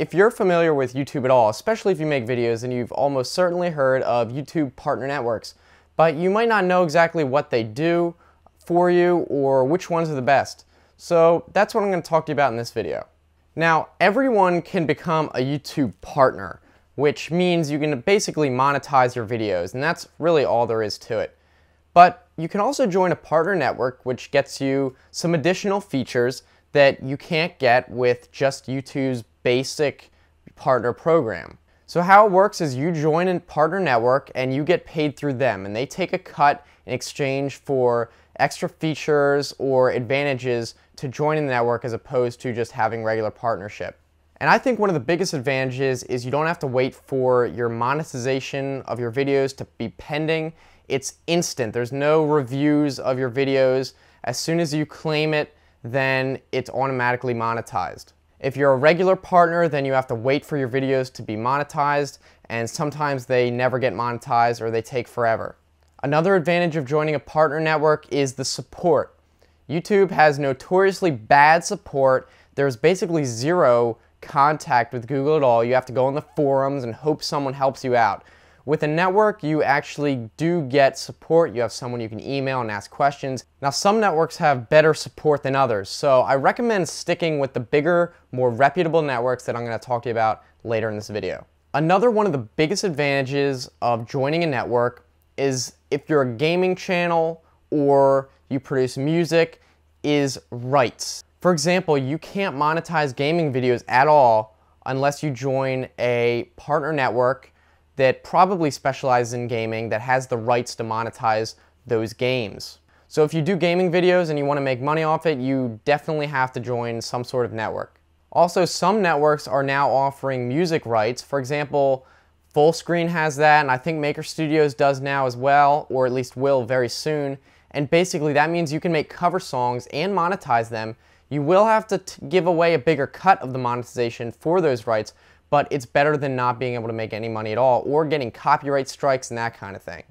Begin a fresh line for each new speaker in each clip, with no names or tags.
If you're familiar with YouTube at all, especially if you make videos, then you've almost certainly heard of YouTube partner networks, but you might not know exactly what they do for you or which ones are the best. So that's what I'm going to talk to you about in this video. Now, everyone can become a YouTube partner, which means you can basically monetize your videos, and that's really all there is to it. But you can also join a partner network, which gets you some additional features that you can't get with just YouTube's basic partner program. So how it works is you join a partner network and you get paid through them, and they take a cut in exchange for extra features or advantages to joining the network as opposed to just having regular partnership. And I think one of the biggest advantages is you don't have to wait for your monetization of your videos to be pending. It's instant. There's no reviews of your videos. As soon as you claim it, then it's automatically monetized. If you're a regular partner, then you have to wait for your videos to be monetized, and sometimes they never get monetized or they take forever. Another advantage of joining a partner network is the support. YouTube has notoriously bad support. There's basically zero contact with Google at all. You have to go on the forums and hope someone helps you out. With a network, you actually do get support. You have someone you can email and ask questions. Now, some networks have better support than others, so I recommend sticking with the bigger, more reputable networks that I'm going to talk to you about later in this video. Another one of the biggest advantages of joining a network is if you're a gaming channel or you produce music, is rights. For example, you can't monetize gaming videos at all unless you join a partner network that probably specializes in gaming that has the rights to monetize those games. So if you do gaming videos and you want to make money off it, you definitely have to join some sort of network. Also, some networks are now offering music rights. For example, Fullscreen has that, and I think Maker Studios does now as well, or at least will very soon. And basically that means you can make cover songs and monetize them. You will have to give away a bigger cut of the monetization for those rights, but it's better than not being able to make any money at all or getting copyright strikes and that kind of thing.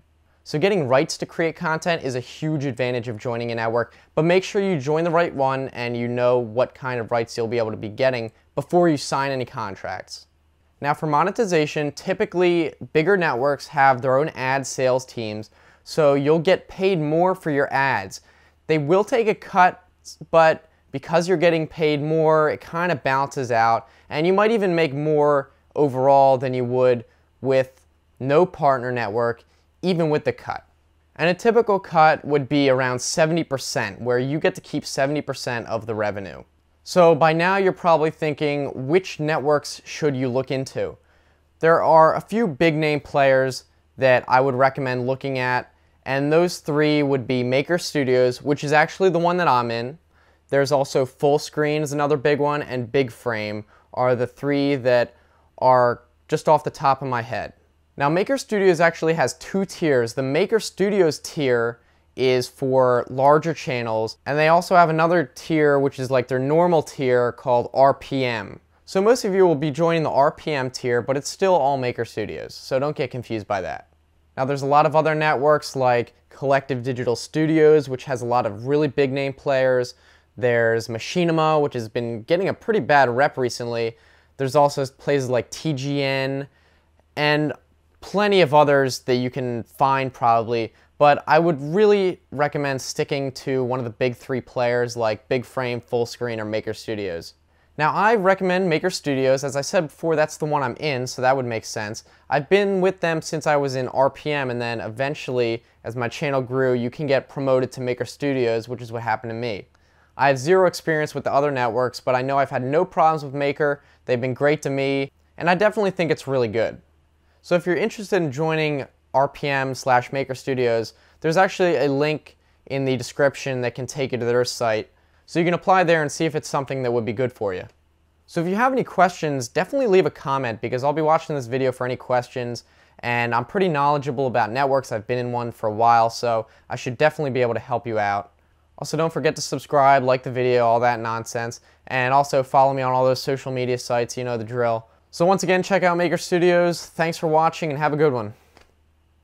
So getting rights to create content is a huge advantage of joining a network, but make sure you join the right one and you know what kind of rights you'll be able to be getting before you sign any contracts. Now, for monetization, typically bigger networks have their own ad sales teams, so you'll get paid more for your ads. They will take a cut, but because you're getting paid more, it kind of balances out, and you might even make more overall than you would with no partner network, even with the cut. And a typical cut would be around 70%, where you get to keep 70% of the revenue. So by now you're probably thinking, which networks should you look into? There are a few big name players that I would recommend looking at, and those three would be Maker Studios, which is actually the one that I'm in. There's also Fullscreen is another big one, and Big Frame are the three that are just off the top of my head. Now, Maker Studios actually has two tiers. The Maker Studios tier is for larger channels, and they also have another tier which is like their normal tier called RPM. So most of you will be joining the RPM tier, but it's still all Maker Studios, so don't get confused by that. Now, there's a lot of other networks like Collective Digital Studios, which has a lot of really big name players. There's Machinima, which has been getting a pretty bad rep recently. There's also places like TGN and plenty of others that you can find probably, but I would really recommend sticking to one of the big three players like Big Frame, Fullscreen, or Maker Studios. Now, I recommend Maker Studios. As I said before, that's the one I'm in, so that would make sense. I've been with them since I was in RPM, and then eventually, as my channel grew, you can get promoted to Maker Studios, which is what happened to me. I have zero experience with the other networks, but I know I've had no problems with Maker. They've been great to me, and I definitely think it's really good. So if you're interested in joining RPM/Maker Studios, there's actually a link in the description that can take you to their site. So you can apply there and see if it's something that would be good for you. So if you have any questions, definitely leave a comment, because I'll be watching this video for any questions, and I'm pretty knowledgeable about networks. I've been in one for a while, so I should definitely be able to help you out. Also, don't forget to subscribe, like the video, all that nonsense, and also follow me on all those social media sites, you know the drill. So once again, check out Maker Studios. Thanks for watching and have a good one.